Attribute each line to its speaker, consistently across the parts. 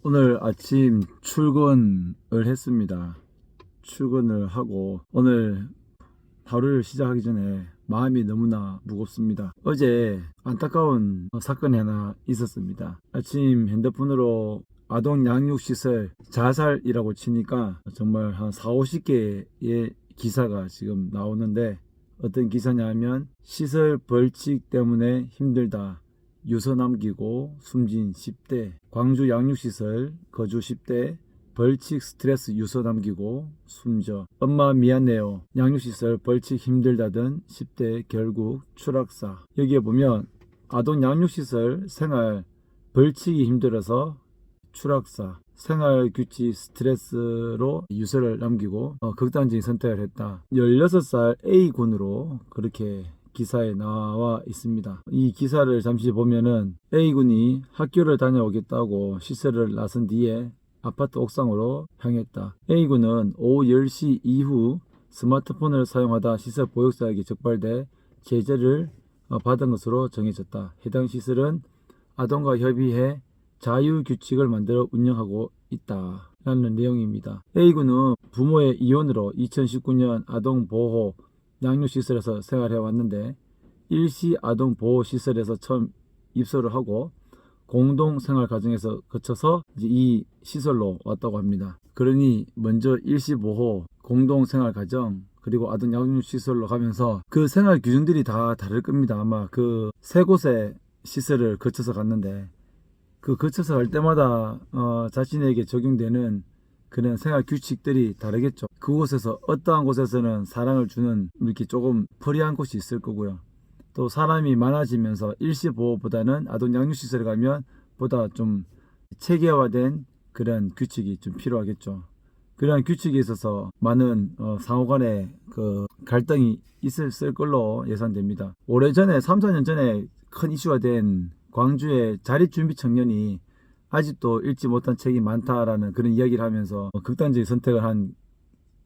Speaker 1: 오늘 아침 출근을 했습니다. 출근을 하고 오늘 하루를 시작하기 전에 마음이 너무나 무겁습니다. 어제 안타까운 사건이 하나 있었습니다. 아침 핸드폰으로 아동 양육시설 자살이라고 치니까 정말 한 4, 50개의 기사가 지금 나오는데, 어떤 기사냐 하면 시설 벌칙 때문에 힘들다, 유서 남기고 숨진 10대, 광주 양육시설 거주 10대 벌칙 스트레스 유서 남기고 숨져, 엄마 미안해요, 양육시설 벌칙 힘들다던 10대 결국 추락사. 여기에 보면 아동 양육시설 생활 벌칙이 힘들어서 추락사, 생활규칙 스트레스로 유서를 남기고 극단적인 선택을 했다. 16살 A군으로 그렇게 기사에 나와 있습니다. 이 기사를 잠시 보면은 A군이 학교를 다녀오겠다고 시설을 나선 뒤에 아파트 옥상으로 향했다. A군은 오후 10시 이후 스마트폰을 사용하다 시설 보육사에게 적발돼 제재를 받은 것으로 정해졌다. 해당 시설은 아동과 협의해 자유규칙을 만들어 운영하고 있다 라는 내용입니다. A군은 부모의 이혼으로 2019년 아동보호 양육시설에서 생활해왔는데, 일시 아동보호시설에서 처음 입소를 하고 공동생활과정에서 거쳐서 이 시설로 왔다고 합니다. 그러니 먼저 일시보호, 공동생활과정, 그리고 아동양육시설로 가면서 그 생활 규정들이 다 다를 겁니다. 아마 그 세 곳의 시설을 거쳐서 갔는데, 그 거쳐서 갈 때마다 자신에게 적용되는 그런 생활 규칙들이 다르겠죠. 그곳에서 어떠한 곳에서는 사랑을 주는 이렇게 조금 프리한 곳이 있을 거고요. 또 사람이 많아지면서 일시보호보다는 아동 양육시설에 가면 보다 좀 체계화된 그런 규칙이 좀 필요하겠죠. 그런 규칙에 있어서 많은 상호간의 그 갈등이 있을 걸로 예상됩니다. 오래전에 3, 4년 전에 큰 이슈가 된 광주의 자립준비 청년이 아직도 읽지 못한 책이 많다라는 그런 이야기를 하면서 극단적인 선택을 한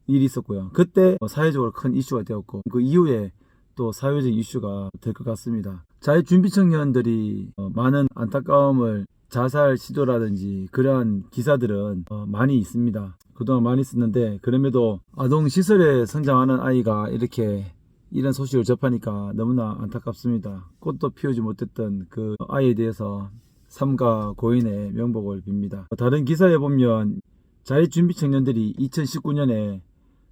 Speaker 1: 일이 있었고요. 그때 사회적으로 큰 이슈가 되었고, 그 이후에 또 사회적인 이슈가 될 것 같습니다. 자립준비 청년들이 많은 안타까움을, 자살 시도라든지 그러한 기사들은 많이 있습니다. 그동안 많이 있었는데, 그럼에도 아동시설에 성장하는 아이가 이렇게 이런 소식을 접하니까 너무나 안타깝습니다. 꽃도 피우지 못했던 그 아이에 대해서 삼가 고인의 명복을 빕니다. 다른 기사에 보면 자립준비 청년들이 2019년에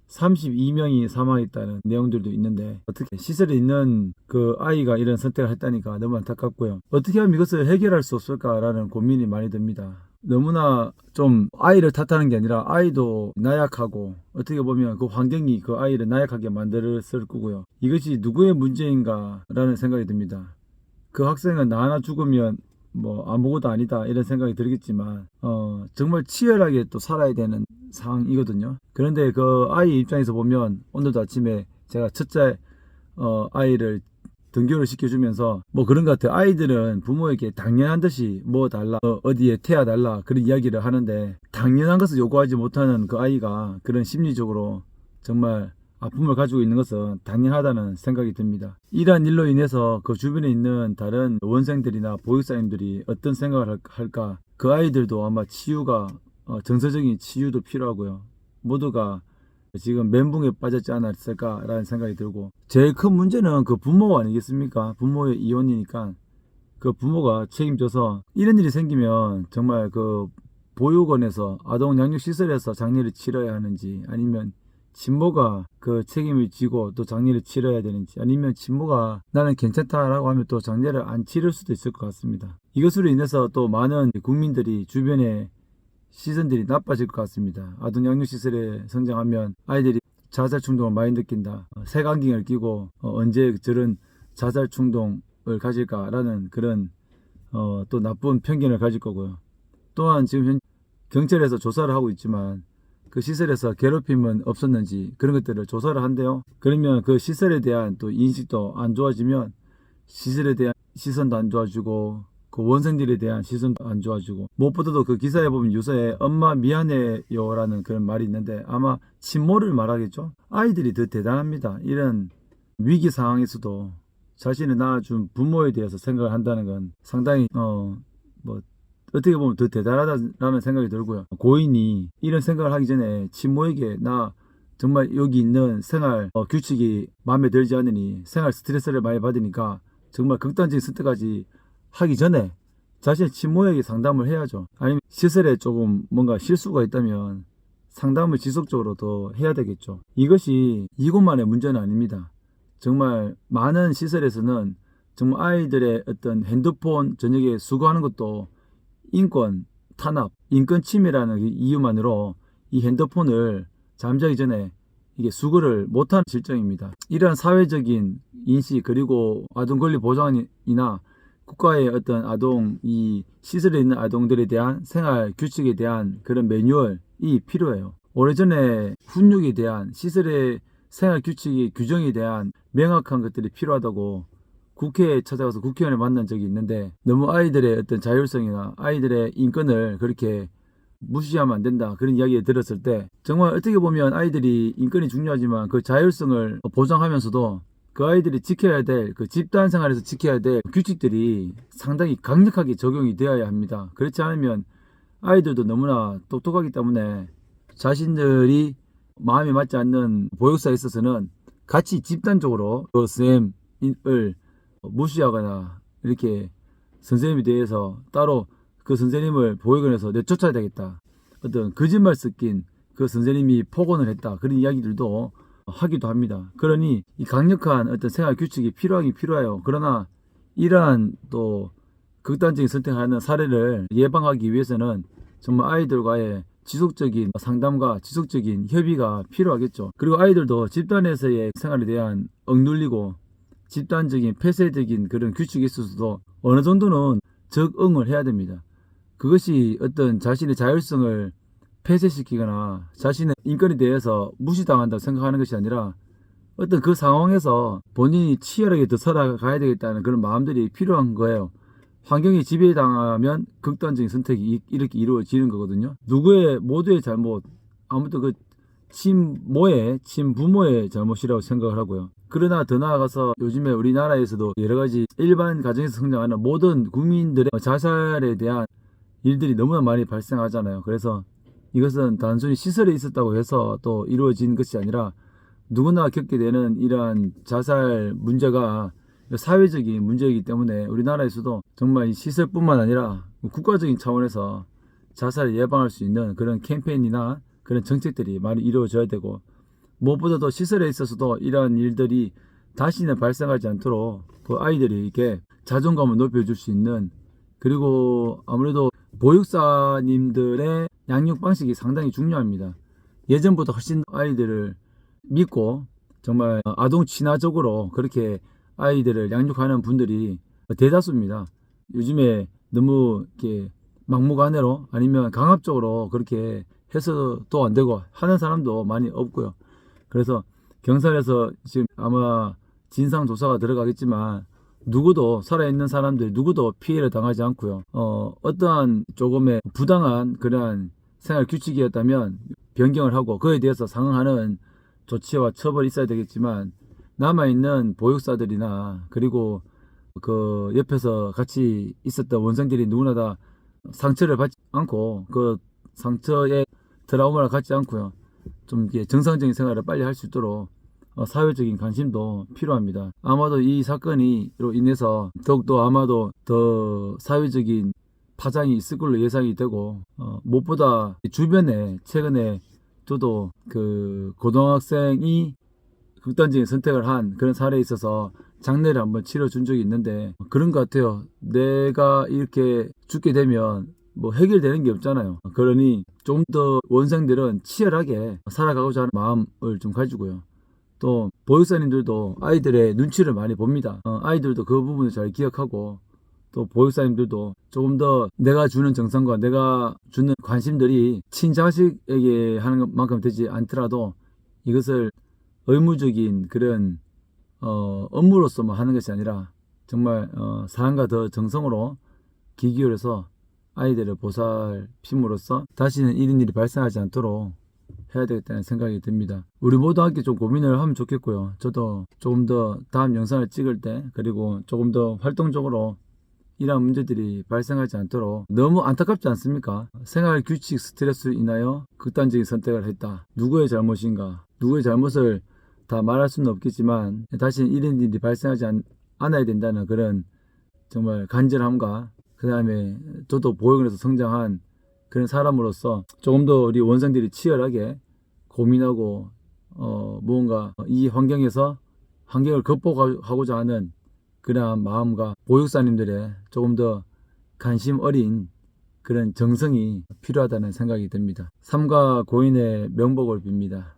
Speaker 1: 32명이 사망했다는 내용들도 있는데, 어떻게 시설에 있는 그 아이가 이런 선택을 했다니까 너무 안타깝고요. 어떻게 하면 이것을 해결할 수 없을까라는 고민이 많이 듭니다. 너무나 좀 아이를 탓하는 게 아니라 아이도 나약하고, 어떻게 보면 그 환경이 그 아이를 나약하게 만들었을 거고요. 이것이 누구의 문제인가 라는 생각이 듭니다. 그 학생은 나 하나 죽으면 뭐 아무것도 아니다 이런 생각이 들겠지만 정말 치열하게 또 살아야 되는 상황이거든요. 그런데 그 아이 입장에서 보면, 오늘도 아침에 제가 첫째 아이를 등교를 시켜주면서 뭐 그런 것 같아요. 아이들은 부모에게 당연한 듯이 뭐 달라, 어디에 태아 달라 그런 이야기를 하는데, 당연한 것을 요구하지 못하는 그 아이가 그런 심리적으로 정말 아픔을 가지고 있는 것은 당연하다는 생각이 듭니다. 이러한 일로 인해서 그 주변에 있는 다른 원생들이나 보육사님들이 어떤 생각을 할까? 그 아이들도 아마 치유가, 정서적인 치유도 필요하고요. 모두가 지금 멘붕에 빠졌지 않았을까라는 생각이 들고, 제일 큰 문제는 그 부모 아니겠습니까? 부모의 이혼이니까 그 부모가 책임져서, 이런 일이 생기면 정말 그 보육원에서 아동 양육시설에서 장례를 치러야 하는지, 아니면 친모가 그 책임을 지고 또 장례를 치러야 되는지, 아니면 친모가 나는 괜찮다라고 하면 또 장례를 안 치를 수도 있을 것 같습니다. 이것으로 인해서 또 많은 국민들이, 주변에 시선들이 나빠질 것 같습니다. 아동 양육시설에 성장하면 아이들이 자살 충동을 많이 느낀다, 색안경을 끼고 언제 저런 자살 충동을 가질까라는 그런 또 나쁜 편견을 가질 거고요. 또한 지금 경찰에서 조사를 하고 있지만 그 시설에서 괴롭힘은 없었는지 그런 것들을 조사를 한대요. 그러면 그 시설에 대한 또 인식도 안 좋아지면 시설에 대한 시선도 안 좋아지고, 그 원생들에 대한 시선도 안 좋아지고, 무엇보다도 그 기사에 보면 유서에 엄마 미안해요 라는 그런 말이 있는데, 아마 친모를 말하겠죠. 아이들이 더 대단합니다. 이런 위기 상황에서도 자신을 낳아준 부모에 대해서 생각을 한다는 건 상당히 뭐 어떻게 보면 더 대단하다라는 생각이 들고요. 고인이 이런 생각을 하기 전에 친모에게 나 정말 여기 있는 생활 규칙이 마음에 들지 않으니 생활 스트레스를 많이 받으니까 정말 극단적인 선택까지 하기 전에 자신의 친모에게 상담을 해야죠. 아니면 시설에 조금 뭔가 실수가 있다면 상담을 지속적으로 더 해야 되겠죠. 이것이 이곳만의 문제는 아닙니다. 정말 많은 시설에서는 정말 아이들의 어떤 핸드폰 저녁에 수거하는 것도 인권 탄압, 인권 침해라는 이유만으로 이 핸드폰을 잠자기 전에 이게 수거를 못하는 실정입니다. 이러한 사회적인 인식 그리고 아동 권리 보장이나 국가의 어떤 아동 이 시설에 있는 아동들에 대한 생활 규칙에 대한 그런 매뉴얼이 필요해요. 오래전에 훈육에 대한 시설의 생활 규칙의 규정에 대한 명확한 것들이 필요하다고 국회에 찾아가서 국회의원을 만난 적이 있는데 너무 아이들의 어떤 자율성이나 아이들의 인권을 그렇게 무시하면 안 된다 그런 이야기를 들었을 때 정말 어떻게 보면 아이들이 인권이 중요하지만 그 자율성을 보장하면서도 그 아이들이 지켜야 될 그 집단 생활에서 지켜야 될 규칙들이 상당히 강력하게 적용이 되어야 합니다. 그렇지 않으면 아이들도 너무나 똑똑하기 때문에 자신들이 마음에 맞지 않는 보육사에 있어서는 같이 집단적으로 그 선생님을 무시하거나 이렇게 선생님에 대해서 따로 그 선생님을 보육원에서 내쫓아야 되겠다. 어떤 거짓말 섞인 그 선생님이 폭언을 했다. 그런 이야기들도 하기도 합니다. 그러니 이 강력한 어떤 생활 규칙이 필요하긴 필요해요. 그러나 이러한 또 극단적인 선택하는 사례를 예방하기 위해서는 정말 아이들과의 지속적인 상담과 지속적인 협의가 필요하겠죠. 그리고 아이들도 집단에서의 생활에 대한 억눌리고 집단적인 폐쇄적인 그런 규칙이 있어서도 어느 정도는 적응을 해야 됩니다. 그것이 어떤 자신의 자율성을 폐쇄시키거나 자신의 인권에 대해서 무시당한다고 생각하는 것이 아니라 어떤 그 상황에서 본인이 치열하게 더 살아가야 되겠다는 그런 마음들이 필요한 거예요. 환경에 지배당하면 극단적인 선택이 이렇게 이루어지는 거거든요. 누구의 모두의 잘못, 아무튼 그 친부모의 잘못이라고 생각을 하고요. 그러나 더 나아가서 요즘에 우리나라에서도 여러 가지 일반 가정에서 성장하는 모든 국민들의 자살에 대한 일들이 너무나 많이 발생하잖아요. 그래서 이것은 단순히 시설에 있었다고 해서 또 이루어진 것이 아니라 누구나 겪게 되는 이러한 자살 문제가 사회적인 문제이기 때문에 우리나라에서도 정말 이 시설뿐만 아니라 국가적인 차원에서 자살을 예방할 수 있는 그런 캠페인이나 그런 정책들이 많이 이루어져야 되고 무엇보다도 시설에 있어서도 이러한 일들이 다시는 발생하지 않도록 그 아이들이 이렇게 자존감을 높여줄 수 있는 그리고 아무래도 보육사님들의 양육 방식이 상당히 중요합니다. 예전보다 훨씬 아이들을 믿고 정말 아동 친화적으로 그렇게 아이들을 양육하는 분들이 대다수입니다. 요즘에 너무 이렇게 막무가내로 아니면 강압적으로 그렇게 해서도 안 되고 하는 사람도 많이 없고요. 그래서 경찰에서 지금 아마 진상조사가 들어가겠지만 누구도 살아있는 사람들 누구도 피해를 당하지 않고요. 어떠한 조금의 부당한 그러한 생활 규칙이었다면 변경을 하고 그에 대해서 상응하는 조치와 처벌이 있어야 되겠지만 남아있는 보육사들이나 그리고 그 옆에서 같이 있었던 원생들이 누구나 다 상처를 받지 않고 그 상처에 트라우마를 갖지 않고요. 좀 이렇게 정상적인 생활을 빨리 할 수 있도록 사회적인 관심도 필요합니다. 아마도 이 사건으로 인해서 더욱더 아마도 더 사회적인 파장이 있을 걸로 예상이 되고 무엇보다 주변에 최근에 저도 그 고등학생이 극단적인 선택을 한 그런 사례에 있어서 장례를 한번 치러준 적이 있는데 그런 것 같아요. 내가 이렇게 죽게 되면 뭐 해결되는 게 없잖아요. 그러니 좀 더 원생들은 치열하게 살아가고자 하는 마음을 좀 가지고요. 또 보육사님들도 아이들의 눈치를 많이 봅니다. 아이들도 그 부분을 잘 기억하고 또 보육사님들도 조금 더 내가 주는 정성과 내가 주는 관심들이 친자식에게 하는 것만큼 되지 않더라도 이것을 의무적인 그런 업무로서만 하는 것이 아니라 정말 사람과 더 정성으로 기 기울여서 아이들을 보살핌으로써 다시는 이런 일이 발생하지 않도록 해야 되겠다는 생각이 듭니다. 우리 모두 함께 좀 고민을 하면 좋겠고요. 저도 조금 더 다음 영상을 찍을 때 그리고 조금 더 활동적으로 이런 문제들이 발생하지 않도록 너무 안타깝지 않습니까? 생활 규칙 스트레스로 인하여 극단적인 선택을 했다. 누구의 잘못인가? 누구의 잘못을 다 말할 수는 없겠지만 다시는 이런 일이 발생하지 않아야 된다는 그런 정말 간절함과 그 다음에 저도 보육원에서 성장한 그런 사람으로서 조금 더 우리 원생들이 치열하게 고민하고 무언가 이 환경에서 환경을 극복하고자 하는 그러한 마음과 보육사님들의 조금 더 관심 어린 그런 정성이 필요하다는 생각이 듭니다. 삼가 고인의 명복을 빕니다.